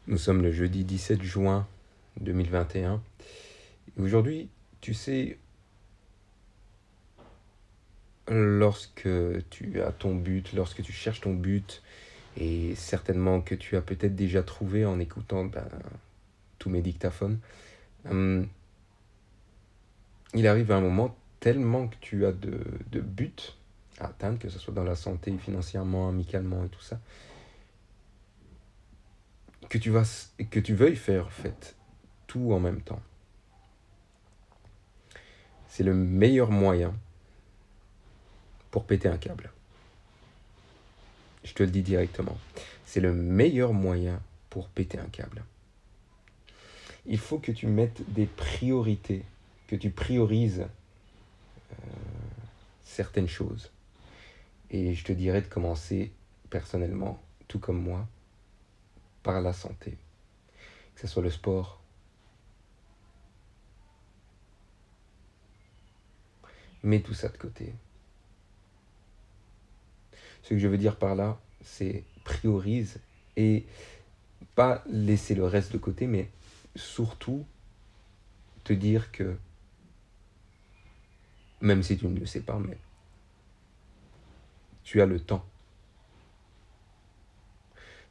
Nous sommes le jeudi 17 juin 2021. Et aujourd'hui, tu sais, lorsque tu as ton but, lorsque tu cherches ton but, et certainement que tu as peut-être déjà trouvé en écoutant tous mes dictaphones, hum, il arrive un moment tellement que tu as de buts à atteindre, que ce soit dans la santé, financièrement, amicalement et tout ça, que tu veuilles faire en fait tout en même temps. C'est le meilleur moyen pour péter un câble. Je te le dis directement. C'est le meilleur moyen pour péter un câble. Il faut que tu mettes des priorités, que tu priorises certaines choses. Et je te dirais de commencer personnellement, tout comme moi, par la santé. Que ce soit le sport. Mets tout ça de côté. Ce que je veux dire par là, c'est priorise et pas laisser le reste de côté, mais surtout te dire que, même si tu ne le sais pas, mais tu as le temps.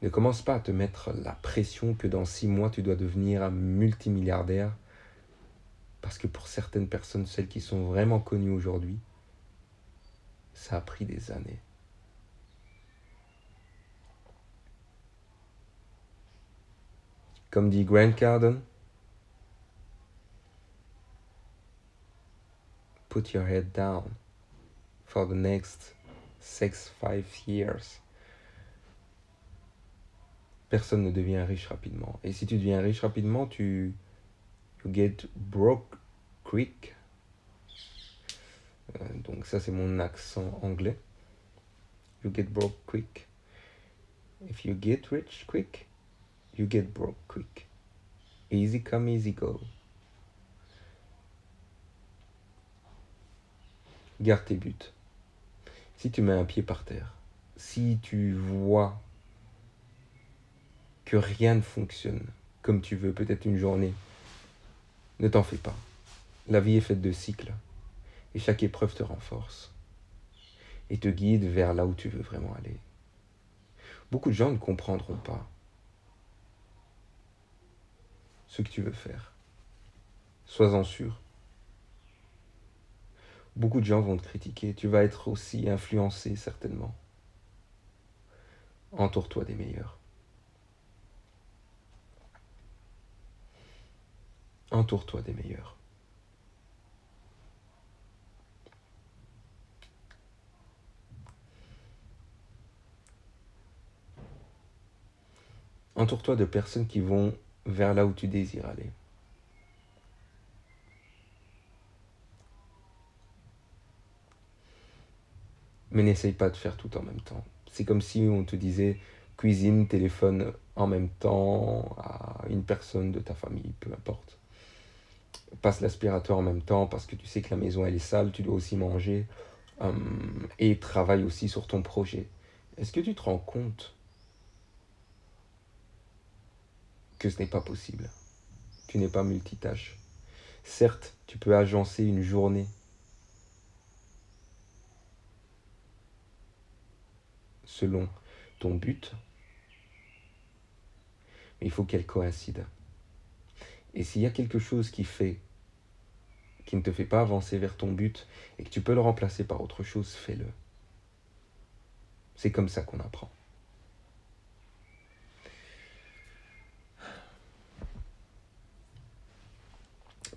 Ne commence pas à te mettre la pression que dans 6 mois tu dois devenir un multimilliardaire, parce que pour certaines personnes, celles qui sont vraiment connues aujourd'hui, ça a pris des années. Comme dit Grant Cardone, put your head down for the next 5 years. Personne ne devient riche rapidement. Et si tu deviens riche rapidement, you get broke quick. Donc ça, c'est mon accent anglais. You get broke quick. If you get rich quick, you get broke quick. Easy come, easy go. Garde tes buts. Si tu mets un pied par terre, si tu vois que rien ne fonctionne comme tu veux, peut-être une journée, ne t'en fais pas. La vie est faite de cycles. Et chaque épreuve te renforce. Et te guide vers là où tu veux vraiment aller. Beaucoup de gens ne comprendront pas ce que tu veux faire. Sois-en sûr. Beaucoup de gens vont te critiquer. Tu vas être aussi influencé certainement. Entoure-toi des meilleurs. Entoure-toi des meilleurs. Entoure-toi de personnes qui vont vers là où tu désires aller. Mais n'essaye pas de faire tout en même temps. C'est comme si on te disait cuisine, téléphone en même temps à une personne de ta famille, peu importe. Passe l'aspirateur en même temps parce que tu sais que la maison elle est sale, tu dois aussi manger et travaille aussi sur ton projet. Est-ce que tu te rends compte que ce n'est pas possible? Tu n'es pas multitâche. Certes, tu peux agencer une journée selon ton but, mais il faut qu'elle coïncide. Et s'il y a quelque chose qui ne te fait pas avancer vers ton but et que tu peux le remplacer par autre chose, fais-le. C'est comme ça qu'on apprend.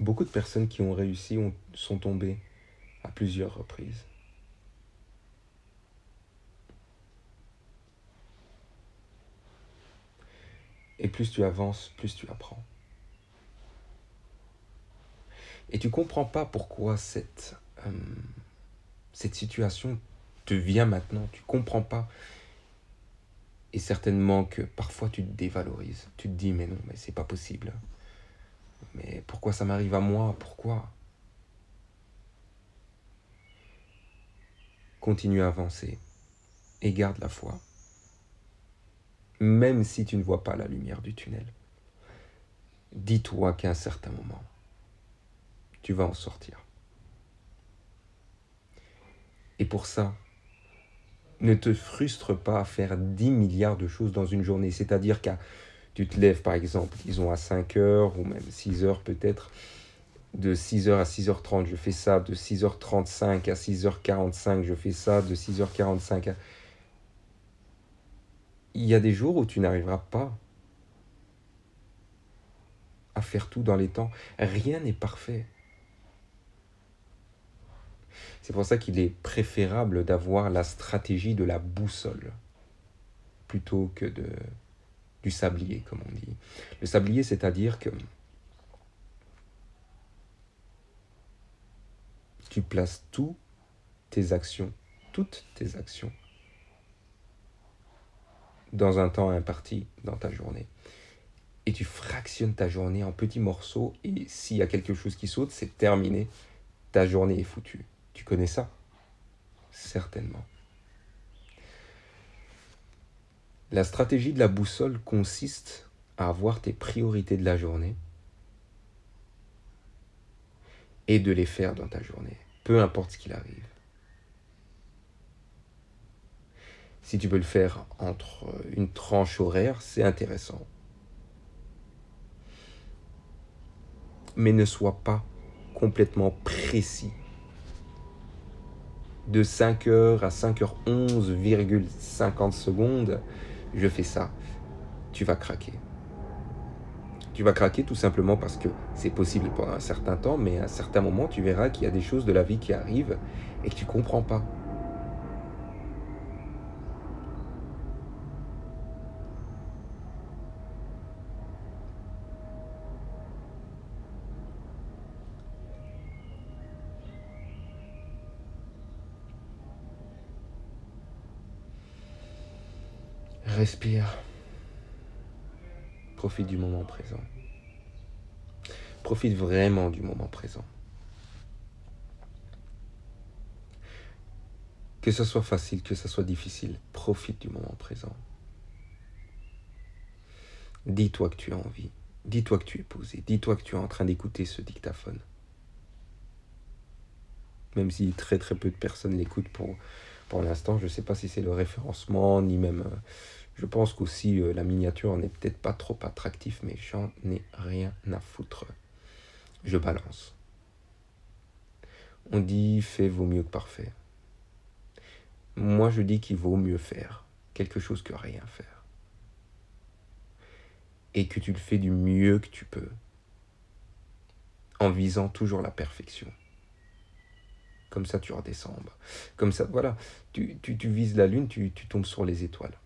Beaucoup de personnes qui ont réussi sont tombées à plusieurs reprises. Et plus tu avances, plus tu apprends. Et tu comprends pas pourquoi cette situation te vient maintenant. Tu comprends pas. Et certainement que parfois tu te dévalorises. Tu te dis mais non, mais c'est pas possible. Mais pourquoi ça m'arrive à moi? Pourquoi? Continue à avancer et garde la foi. même si tu ne vois pas la lumière du tunnel. Dis-toi qu'à un certain moment, tu vas en sortir. Et pour ça, ne te frustre pas à faire 10 milliards de choses dans une journée. C'est-à-dire qu'à tu te lèves par exemple, disons à 5 heures ou même 6 heures peut-être, de 6 heures à 6h30, je fais ça, de 6h35 à 6h45, je fais ça, de 6h45 à... Il y a des jours où tu n'arriveras pas à faire tout dans les temps. Rien n'est parfait. C'est pour ça qu'il est préférable d'avoir la stratégie de la boussole plutôt que du sablier, comme on dit. Le sablier, c'est-à-dire que tu places toutes tes actions, dans un temps imparti dans ta journée. Et tu fractionnes ta journée en petits morceaux, et s'il y a quelque chose qui saute, c'est terminé. Ta journée est foutue. Tu connais ça? Certainement. La stratégie de la boussole consiste à avoir tes priorités de la journée et de les faire dans ta journée, peu importe ce qu'il arrive. Si tu peux le faire entre une tranche horaire, c'est intéressant. Mais ne sois pas complètement précis. De 5h à 5h11,50 secondes, je fais ça. Tu vas craquer. Tu vas craquer tout simplement parce que c'est possible pendant un certain temps, mais à un certain moment, tu verras qu'il y a des choses de la vie qui arrivent et que tu ne comprends pas. Respire. Profite du moment présent. Profite vraiment du moment présent. Que ce soit facile, que ce soit difficile, profite du moment présent. Dis-toi que tu as envie. Dis-toi que tu es posé. Dis-toi que tu es en train d'écouter ce dictaphone. Même si très très peu de personnes l'écoutent pour l'instant, je ne sais pas si c'est le référencement, ni même... je pense qu'aussi la miniature n'est peut-être pas trop attractif, mais j'en ai rien à foutre. Je balance. On dit fait vaut mieux que parfait. Moi je dis qu'il vaut mieux faire quelque chose que rien faire. Et que tu le fais du mieux que tu peux, en visant toujours la perfection. Comme ça tu redescends. Comme ça, voilà, tu vises la lune, tu tombes sur les étoiles.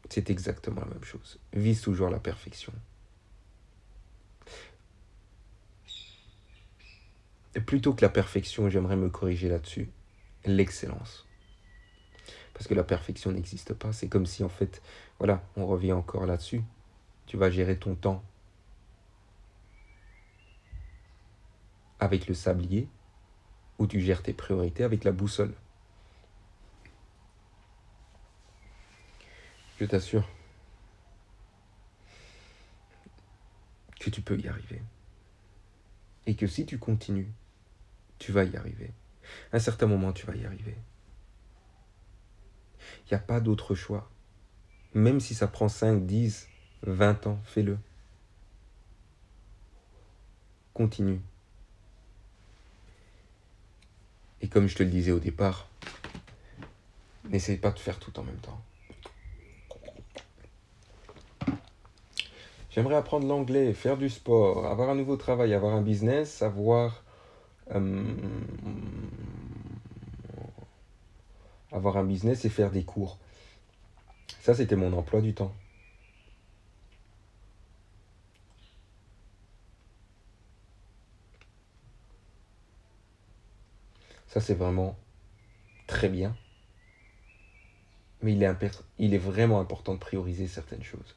C'est exactement la même chose. Vise toujours la perfection. Et plutôt que la perfection, j'aimerais me corriger là-dessus, l'excellence. Parce que la perfection n'existe pas. C'est comme si, en fait, voilà, on revient encore là-dessus. Tu vas gérer ton temps avec le sablier, ou tu gères tes priorités avec la boussole. Je t'assure que tu peux y arriver. Et que si tu continues, tu vas y arriver. À un certain moment, tu vas y arriver. Il n'y a pas d'autre choix. Même si ça prend 5, 10, 20 ans, fais-le. Continue. Et comme je te le disais au départ, n'essaye pas de faire tout en même temps. J'aimerais apprendre l'anglais, faire du sport, avoir un nouveau travail, avoir un business, avoir un business et faire des cours. Ça, c'était mon emploi du temps. Ça, c'est vraiment très bien. Mais il est vraiment important de prioriser certaines choses.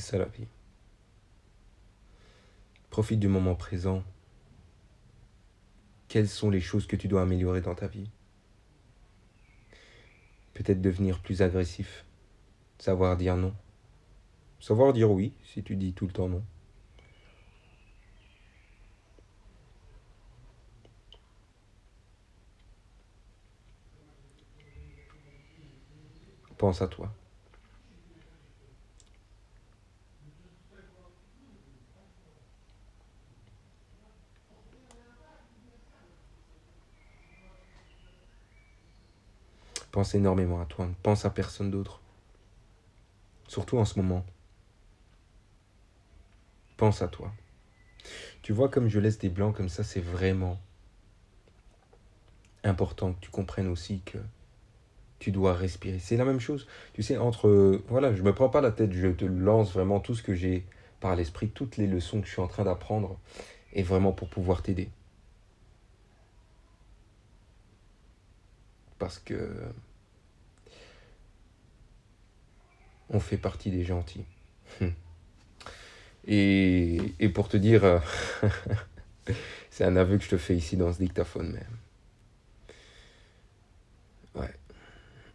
C'est ça la vie. Profite du moment présent. Quelles sont les choses que tu dois améliorer dans ta vie? Peut-être devenir plus agressif. Savoir dire non. Savoir dire oui si tu dis tout le temps non. Pense à toi. Pense énormément à toi. Ne pense à personne d'autre. Surtout en ce moment. Pense à toi. Tu vois, comme je laisse des blancs comme ça, c'est vraiment important que tu comprennes aussi que tu dois respirer. C'est la même chose. Tu sais, voilà, je me prends pas la tête, je te lance vraiment tout ce que j'ai par l'esprit, toutes les leçons que je suis en train d'apprendre, et vraiment pour pouvoir t'aider. Parce que on fait partie des gentils. Et pour te dire, c'est un aveu que je te fais ici dans ce dictaphone, mais ouais,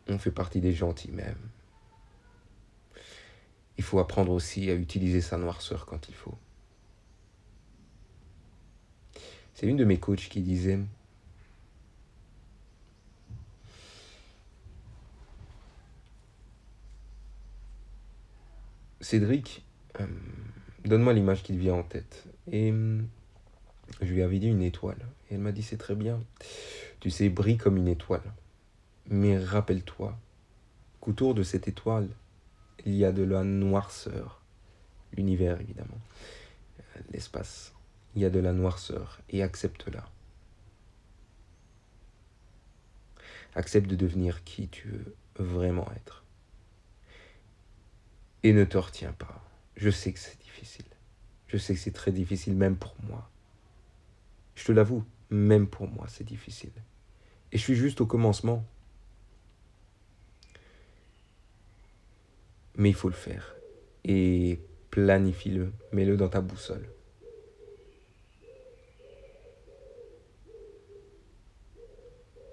on fait partie des gentils, mais il faut apprendre aussi à utiliser sa noirceur quand il faut. C'est une de mes coachs qui disait, Cédric, donne-moi l'image qui te vient en tête. Et je lui avais dit une étoile. Et elle m'a dit, c'est très bien. Tu sais, brille comme une étoile. Mais rappelle-toi qu'autour de cette étoile, il y a de la noirceur. L'univers, évidemment. L'espace. Il y a de la noirceur. Et accepte-la. Accepte de devenir qui tu veux vraiment être. Et ne te retiens pas. Je sais que c'est difficile. Je sais que c'est très difficile, même pour moi. Je te l'avoue, même pour moi, c'est difficile. Et je suis juste au commencement. Mais il faut le faire. Et planifie-le. Mets-le dans ta boussole.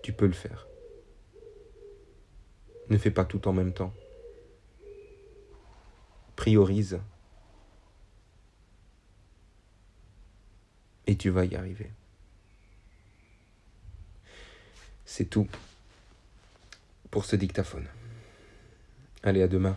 Tu peux le faire. Ne fais pas tout en même temps. Priorise. Et tu vas y arriver. C'est tout pour ce dictaphone. Allez, à demain.